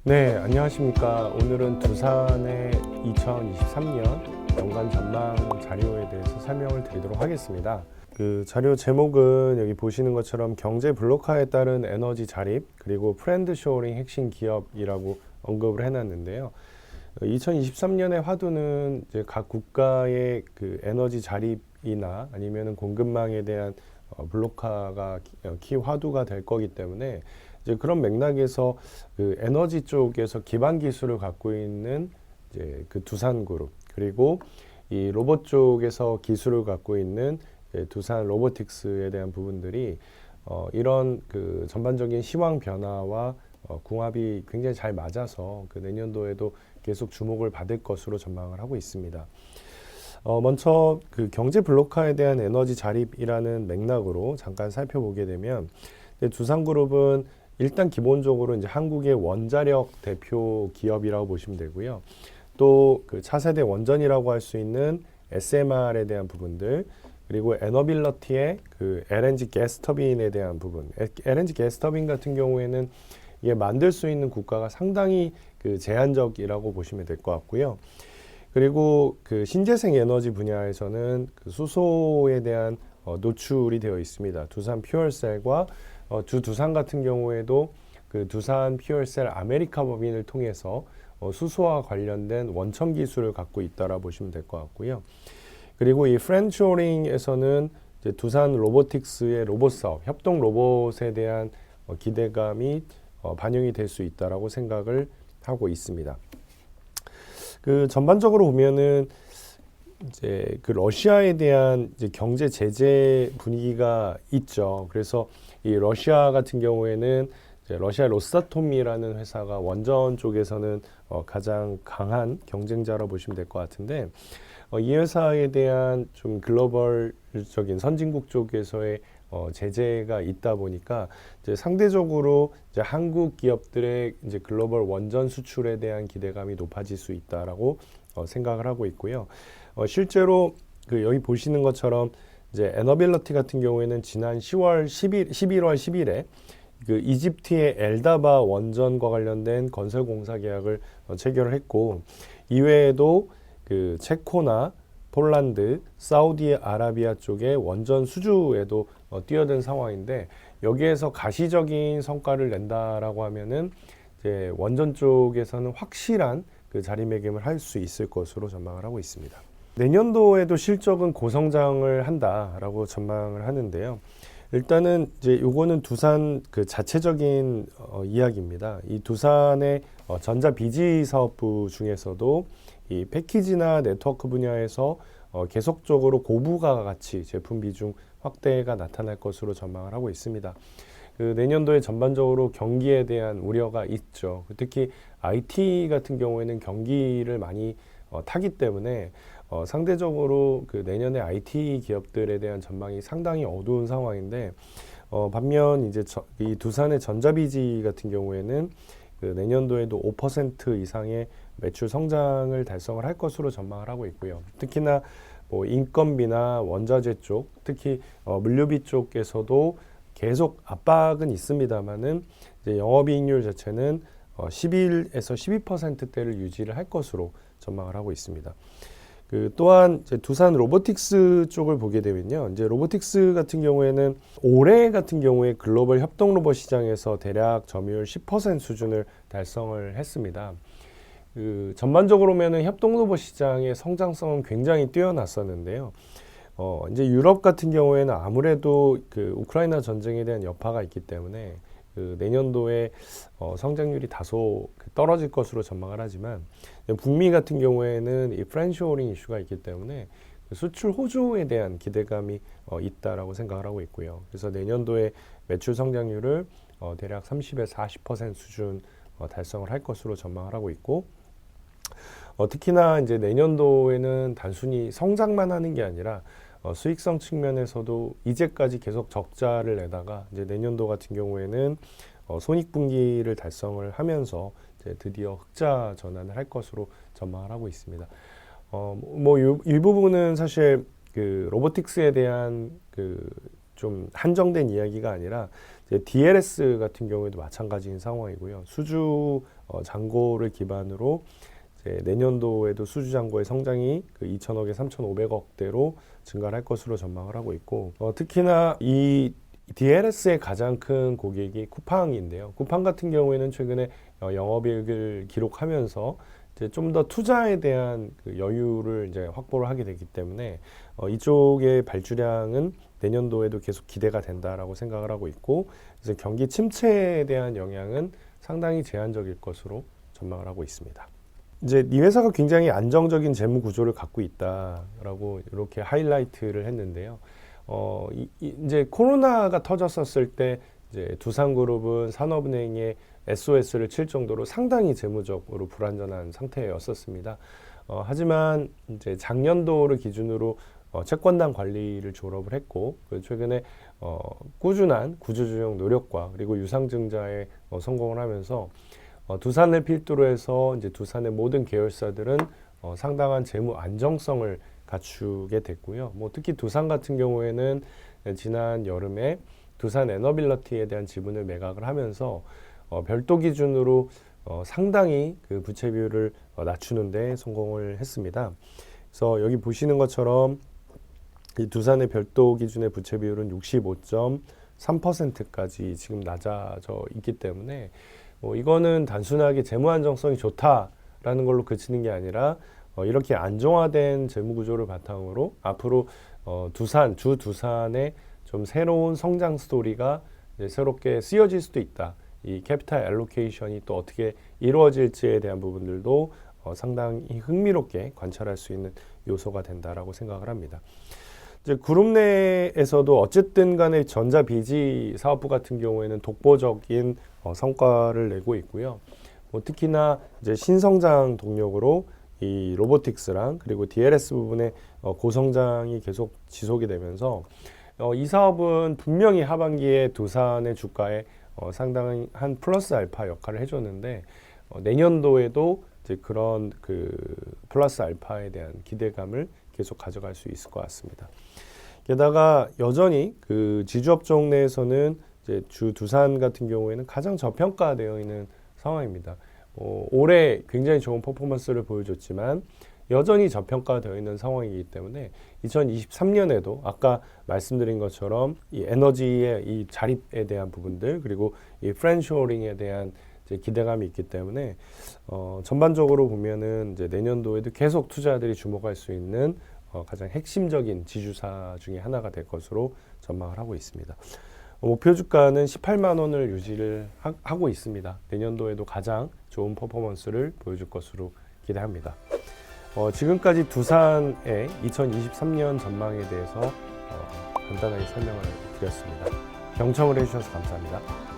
네, 안녕하십니까. 오늘은 두산의 2023년 연간 전망 자료에 대해서 설명을 드리도록 하겠습니다. 그 자료 제목은 여기 보시는 것처럼 경제 블록화에 따른 에너지 자립 그리고 프렌드 쇼어링 핵심 기업이라고 언급을 해놨는데요. 2023년의 화두는 이제 각 국가의 그 에너지 자립이나 아니면은 공급망에 대한 블록화가 키 화두가 될 거기 때문에 이제 그런 맥락에서 그 에너지 쪽에서 기반 기술을 갖고 있는 이제 그 두산그룹 그리고 이 로봇 쪽에서 기술을 갖고 있는 두산 로보틱스에 대한 부분들이 이런 그 전반적인 시황 변화와 궁합이 굉장히 잘 맞아서 그 내년도에도 계속 주목을 받을 것으로 전망을 하고 있습니다. 먼저 그 경제 블록화에 대한 에너지 자립이라는 맥락으로 잠깐 살펴보게 되면 두산그룹은 일단 기본적으로 이제 한국의 원자력 대표 기업이라고 보시면 되고요. 또 그 차세대 원전이라고 할 수 있는 SMR에 대한 부분들 그리고 에너빌러티의 그 LNG 가스터빈에 대한 부분. LNG 가스터빈 같은 경우에는 이게 만들 수 있는 국가가 상당히 그 제한적이라고 보시면 될 것 같고요. 그리고 그 신재생 에너지 분야에서는 그 수소에 대한 노출이 되어 있습니다. 두산 퓨얼셀과 두산 같은 경우에도 그 두산 퓨얼셀 아메리카 법인을 통해서 수소와 관련된 원천 기술을 갖고 있다라 보시면 될 것 같고요. 그리고 이 프렌쇼링에서는 이제 두산 로보틱스의 로봇 사업, 협동 로봇에 대한 기대감이 반영이 될 수 있다라고 생각을 하고 있습니다. 그 전반적으로 보면은 이제 그 러시아에 대한 이제 경제 제재 분위기가 있죠. 그래서 이 러시아 같은 경우에는 이제 러시아 로스아톰이라는 회사가 원전 쪽에서는 가장 강한 경쟁자로 보시면 될 것 같은데 이 회사에 대한 좀 글로벌적인 선진국 쪽에서의 제재가 있다 보니까 이제 상대적으로 이제 한국 기업들의 이제 글로벌 원전 수출에 대한 기대감이 높아질 수 있다라고 생각을 하고 있고요. 실제로 그 여기 보시는 것처럼 이제 에너빌러티 같은 경우에는 지난 11월 10일에 그 이집트의 엘다바 원전과 관련된 건설 공사 계약을 체결을 했고 이외에도 그 체코나 폴란드, 사우디아라비아 쪽의 원전 수주에도 뛰어든 상황인데 여기에서 가시적인 성과를 낸다라고 하면은 이제 원전 쪽에서는 확실한 그 자리매김을 할 수 있을 것으로 전망을 하고 있습니다. 내년도에도 실적은 고성장을 한다라고 전망을 하는데요. 일단은 이제 요거는 두산 그 자체적인 이야기입니다. 이 두산의 전자비지 사업부 중에서도 이 패키지나 네트워크 분야에서 계속적으로 고부가 가치 제품 비중 확대가 나타날 것으로 전망을 하고 있습니다. 그 내년도에 전반적으로 경기에 대한 우려가 있죠. 특히 IT 같은 경우에는 경기를 많이 타기 때문에 상대적으로 그 내년에 IT 기업들에 대한 전망이 상당히 어두운 상황인데 반면 이제 이 두산의 전자비지 같은 경우에는 그 내년도에도 5% 이상의 매출 성장을 달성을 할 것으로 전망을 하고 있고요. 특히나 뭐 인건비나 원자재 쪽, 특히 물류비 쪽에서도 계속 압박은 있습니다만은 이제 영업이익률 자체는 11에서 12%대를 유지를 할 것으로 전망을 하고 있습니다. 그 또한 이제 두산 로보틱스 쪽을 보게 되면요. 이제 로보틱스 같은 경우에는 올해 같은 경우에 글로벌 협동 로봇 시장에서 대략 점유율 10% 수준을 달성을 했습니다. 그 전반적으로면은 협동 로봇 시장의 성장성은 굉장히 뛰어났었는데요. 이제 유럽 같은 경우에는 아무래도 그 우크라이나 전쟁에 대한 여파가 있기 때문에 그 내년도에 성장률이 다소 떨어질 것으로 전망을 하지만 북미 같은 경우에는 이 프렌쇼어링 이슈가 있기 때문에 수출 호조에 대한 기대감이 있다라고 생각을 하고 있고요. 그래서 내년도에 매출 성장률을 대략 30에서 40% 수준 달성을 할 것으로 전망을 하고 있고 특히나 이제 내년도에는 단순히 성장만 하는 게 아니라 수익성 측면에서도 이제까지 계속 적자를 내다가 이제 내년도 같은 경우에는 손익분기를 달성을 하면서 이제 드디어 흑자 전환을 할 것으로 전망을 하고 있습니다. 뭐 이 부분은 사실 그 로보틱스에 대한 그 좀 한정된 이야기가 아니라 이제 DLS 같은 경우에도 마찬가지인 상황이고요. 수주 잔고를 기반으로 이제 내년도에도 수주 잔고의 성장이 그 2천억에 3,500억대로 증가할 것으로 전망을 하고 있고, 특히나 이 DLS의 가장 큰 고객이 쿠팡인데요. 쿠팡 같은 경우에는 최근에 영업이익을 기록하면서 이제 좀 더 투자에 대한 그 여유를 이제 확보를 하게 되기 때문에 이쪽의 발주량은 내년도에도 계속 기대가 된다라고 생각을 하고 있고, 그래서 경기 침체에 대한 영향은 상당히 제한적일 것으로 전망을 하고 있습니다. 이제 이 회사가 굉장히 안정적인 재무 구조를 갖고 있다라고 이렇게 하이라이트를 했는데요. 이제 코로나가 터졌었을 때 이제 두산그룹은 산업은행에 SOS를 칠 정도로 상당히 재무적으로 불안전한 상태였었습니다. 하지만 이제 작년도를 기준으로 채권단 관리를 졸업을 했고, 최근에 꾸준한 구조조정 노력과 그리고 유상증자에 성공을 하면서 두산을 필두로 해서 이제 두산의 모든 계열사들은 상당한 재무 안정성을 갖추게 됐고요. 뭐 특히 두산 같은 경우에는 지난 여름에 두산 에너빌리티에 대한 지분을 매각을 하면서 별도 기준으로 상당히 그 부채 비율을 낮추는 데 성공을 했습니다. 그래서 여기 보시는 것처럼 이 두산의 별도 기준의 부채 비율은 65.3%까지 지금 낮아져 있기 때문에 이거는 단순하게 재무 안정성이 좋다라는 걸로 그치는 게 아니라 이렇게 안정화된 재무 구조를 바탕으로 앞으로 두산의 좀 새로운 성장 스토리가 이제 새롭게 쓰여질 수도 있다. 이 캐피탈 알로케이션이 또 어떻게 이루어질지에 대한 부분들도 상당히 흥미롭게 관찰할 수 있는 요소가 된다라고 생각을 합니다. 이제 그룹 내에서도 어쨌든 간에 전자비지 사업부 같은 경우에는 독보적인 성과를 내고 있고요. 특히나 이제 신성장 동력으로 이 로보틱스랑 그리고 DLS 부분의 고성장이 계속 지속이 되면서 이 사업은 분명히 하반기에 두산의 주가에 상당한 플러스 알파 역할을 해줬는데 내년도에도 이제 그런 그 플러스 알파에 대한 기대감을 계속 가져갈 수 있을 것 같습니다. 게다가 여전히 그 지주업종 내에서는 이제 주 두산 같은 경우에는 가장 저평가되어 있는 상황입니다. 올해 굉장히 좋은 퍼포먼스를 보여줬지만 여전히 저평가되어 있는 상황이기 때문에 2023년에도 아까 말씀드린 것처럼 이 에너지의 이 자립에 대한 부분들 그리고 이 프렌쇼링에 대한 이제 기대감이 있기 때문에 전반적으로 보면은 이제 내년도에도 계속 투자자들이 주목할 수 있는 가장 핵심적인 지주사 중에 하나가 될 것으로 전망을 하고 있습니다. 목표 주가는 18만 원을 유지를 하고 있습니다. 내년도에도 가장 좋은 퍼포먼스를 보여줄 것으로 기대합니다. 지금까지 두산의 2023년 전망에 대해서 간단하게 설명을 드렸습니다. 경청을 해주셔서 감사합니다.